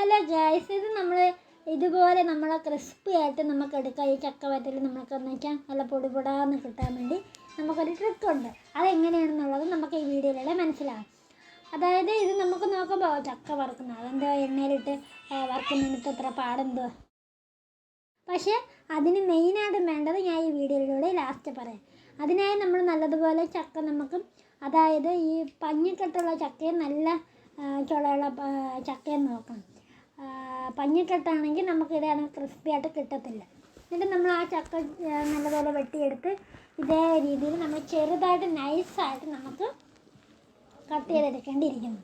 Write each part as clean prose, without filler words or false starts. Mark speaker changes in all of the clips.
Speaker 1: Hello guys, ഇത് നമ്മൾ ഇതുപോലെ നമ്മളെ ക്രിസ്പി ആയിട്ട് നമുക്ക് എടുക്കാം. ഈ ചക്ക വറ്റൽ നമുക്കെന്ന് വെച്ചാൽ നല്ല പൊടിപൊടാന്ന് കിട്ടാൻ വേണ്ടി നമുക്കൊരു ട്രിക്കുണ്ട്. അതെങ്ങനെയാണെന്നുള്ളത് നമുക്ക് ഈ വീഡിയോയിലൂടെ മനസ്സിലാകും. അതായത് ഇത് നമുക്ക് നോക്കുമ്പോൾ ചക്ക വറുക്കുന്നത് അതെന്തോ എണ്ണയിലിട്ട് വറുക്കുന്നതിന് അത്ര പാടെന്തോ. പക്ഷേ അതിന് മെയിനായിട്ടും വേണ്ടത് ഞാൻ ഈ വീഡിയോയിലൂടെ ലാസ്റ്റ് പറയാം. അതിനായി നമ്മൾ നല്ലതുപോലെ ചക്ക നമുക്ക്, അതായത് ഈ പഞ്ഞിക്കെട്ടുള്ള ചക്കയും നല്ല ചുളയുള്ള ചക്കയും നോക്കണം. പഞ്ഞിക്കെട്ടാണെങ്കിൽ നമുക്ക് ഇതാണ് ക്രിസ്പി ആയിട്ട് കിട്ടത്തില്ല. എന്നിട്ട് നമ്മൾ ആ ചക്ക നല്ലപോലെ വെട്ടിയെടുത്ത് ഇതേ രീതിയിൽ നമ്മൾ ചെറുതായിട്ട് നൈസായിട്ട് നമുക്ക് കട്ട് ചെയ്തെടുക്കേണ്ടിയിരിക്കുന്നു.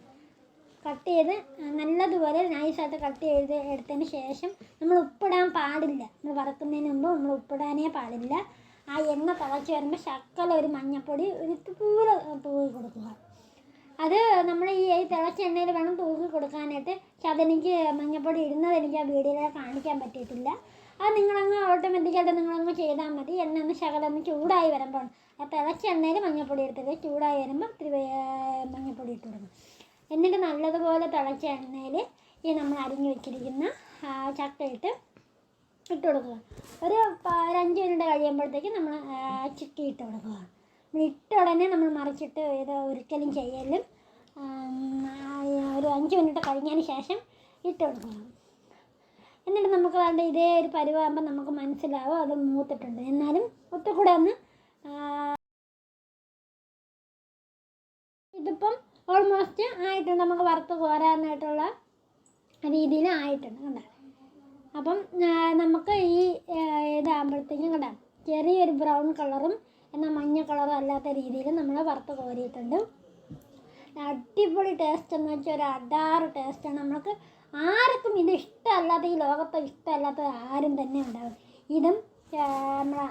Speaker 1: കട്ട് ചെയ്ത് നല്ലതുപോലെ നൈസായിട്ട് കട്ട് ചെയ്ത് എടുത്തതിന് ശേഷം നമ്മൾ ഉപ്പിടാൻ പാടില്ല. നമ്മൾ വറക്കുന്നതിന് മുമ്പ് നമ്മൾ ഉപ്പിടാനേ പാടില്ല. ആ എണ്ണ തിളച്ച് വരുമ്പോൾ ശക്കല ഒരു മഞ്ഞൾപ്പൊടി ഒരു തൂവി കൊടുക്കുക. അത് നമ്മൾ ഈ തിളച്ച എണ്ണയിൽ വേണം തൂക്കി കൊടുക്കാനായിട്ട്. പക്ഷെ അതെനിക്ക് മഞ്ഞൾപ്പൊടി ഇടുന്നത് എനിക്ക് ആ വീഡിയോയിൽ കാണിക്കാൻ പറ്റിയിട്ടില്ല. അത് നിങ്ങളങ്ങ് ഓട്ടോമാറ്റിക്കായിട്ട് നിങ്ങളങ്ങ് ചെയ്താൽ മതി. എണ്ണ ഒന്ന് ശകലൊന്ന് ചൂടായി വരുമ്പോൾ ആ തിളച്ച എണ്ണയിൽ മഞ്ഞൾപ്പൊടി എടുത്തിട്ട് ചൂടായി വരുമ്പോൾ ഇത്തിരി മഞ്ഞൾപ്പൊടി ഇട്ട് കൊടുക്കും. എന്നിട്ട് നല്ലതുപോലെ തിളച്ച എണ്ണയിൽ ഈ നമ്മൾ അരിഞ്ഞു വെച്ചിരിക്കുന്ന ചക്ക ഇട്ട് കൊടുക്കുക. ഒരു 5 മിനിറ്റ് കഴിയുമ്പോഴത്തേക്ക് നമ്മൾ ചിക്കി ഇട്ട് കൊടുക്കുക. ഇട്ട ഉടനെ നമ്മൾ മറിച്ചിട്ട് ഇത് ഒരിക്കലും ചെയ്യലും. ഒരു 5 മിനിറ്റ് കഴിഞ്ഞതിന് ശേഷം ഇട്ട് കൊടുക്കുക. എന്നിട്ട് നമുക്ക് വേണ്ട ഇതേ ഒരു പരുവാകുമ്പോൾ നമുക്ക് മനസ്സിലാവും അത് മൂത്തിട്ടുണ്ട്. എന്നാലും ഒത്തുകൂടെ ഒന്ന് ഇതിപ്പം ഓൾമോസ്റ്റ് ആയിട്ടുണ്ട്. നമുക്ക് വറുത്ത് കോരാനായിട്ടുള്ള രീതിയിൽ ആയിട്ടുണ്ട് കണ്ട. അപ്പം നമുക്ക് ഈ ഇതാകുമ്പോഴത്തേക്കും കണ്ട ചെറിയൊരു ബ്രൗൺ കളറും എന്നാൽ മഞ്ഞ കളറും അല്ലാത്ത രീതിയിൽ നമ്മൾ വറുത്ത് കോരിയിട്ടുണ്ട്. അടിപൊളി ടേസ്റ്റ് എന്ന് വെച്ചാൽ ഒരു അടാറ് ടേസ്റ്റാണ്. നമുക്ക് ആർക്കും ഇത് ഇഷ്ടമല്ലാത്ത, ഈ ലോകത്ത് ഇഷ്ടമല്ലാത്ത ആരും തന്നെ ഉണ്ടാവും. ഇതും നമ്മളെ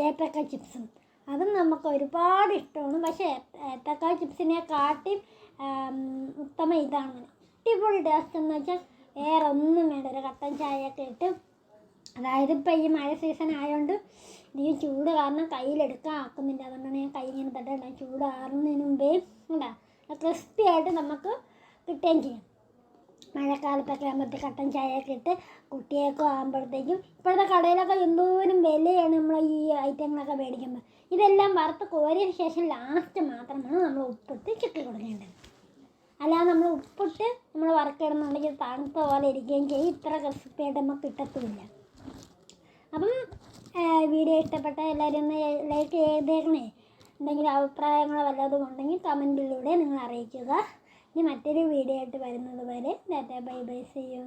Speaker 1: ഏത്തക്ക ചിപ്സും അതും നമുക്ക് ഒരുപാട് ഇഷ്ടമാണ്. പക്ഷേ ഏത്തക്ക ചിപ്സിനെ കാട്ടി ഉത്തമ ഇതാണ്. അടിപൊളി ടേസ്റ്റ് എന്ന് വെച്ചാൽ വേറെ ഒന്നും വേണ്ട. ഒരു കട്ടൻ ചായയൊക്കെ ഇട്ട്, അതായത് ഇപ്പം ഈ മഴ സീസൺ ആയതുകൊണ്ട് ഈ ചൂട് കാരണം കയ്യിലെടുക്കാൻ ആക്കുന്നില്ല. അതുകൊണ്ടാണ് ഞാൻ കൈ ഇങ്ങനെ തട്ടേണ്ട. ചൂട് ആറുന്നതിന് മുമ്പേ ഉണ്ടാ ക്രിസ്പി ആയിട്ട് നമുക്ക് കിട്ടുകയും ചെയ്യും. മഴക്കാലത്തൊക്കെ ആകുമ്പോഴത്തേക്ക് കട്ടൻ ചായയൊക്കെ ഇട്ട് കുട്ടിയൊക്കെ ആകുമ്പോഴത്തേക്കും ഇപ്പോഴത്തെ കടയിലൊക്കെ എന്തോരം വിലയാണ് നമ്മൾ ഈ ഐറ്റങ്ങളൊക്കെ മേടിക്കുമ്പോൾ. ഇതെല്ലാം വറുത്ത് കോരിയതിന് ശേഷം ലാസ്റ്റ് മാത്രമാണ് നമ്മൾ ഉപ്പിട്ട് ചുറ്റി കൊടുക്കേണ്ടത്. അല്ലാതെ നമ്മൾ ഉപ്പിട്ട് നമ്മൾ വറുക്കിടുന്നുണ്ടെങ്കിൽ തണുത്ത പോലെ ഇരിക്കുകയും ചെയ്യും. ഇത്ര ക്രിസ്പിയായിട്ട് നമുക്ക് കിട്ടത്തുമില്ല. അപ്പം വീഡിയോ ഇഷ്ടപ്പെട്ട എല്ലാവരും ഒന്ന് ലൈക്ക് ചെയ്തേക്കണേ. എന്തെങ്കിലും അഭിപ്രായങ്ങളോ വല്ലതും ഉണ്ടെങ്കിൽ കമൻറ്റിലൂടെ നിങ്ങൾ അറിയിക്കുക. ഇനി മറ്റൊരു വീഡിയോ ആയിട്ട് വരുന്നത് വരെ tata bye bye, see U.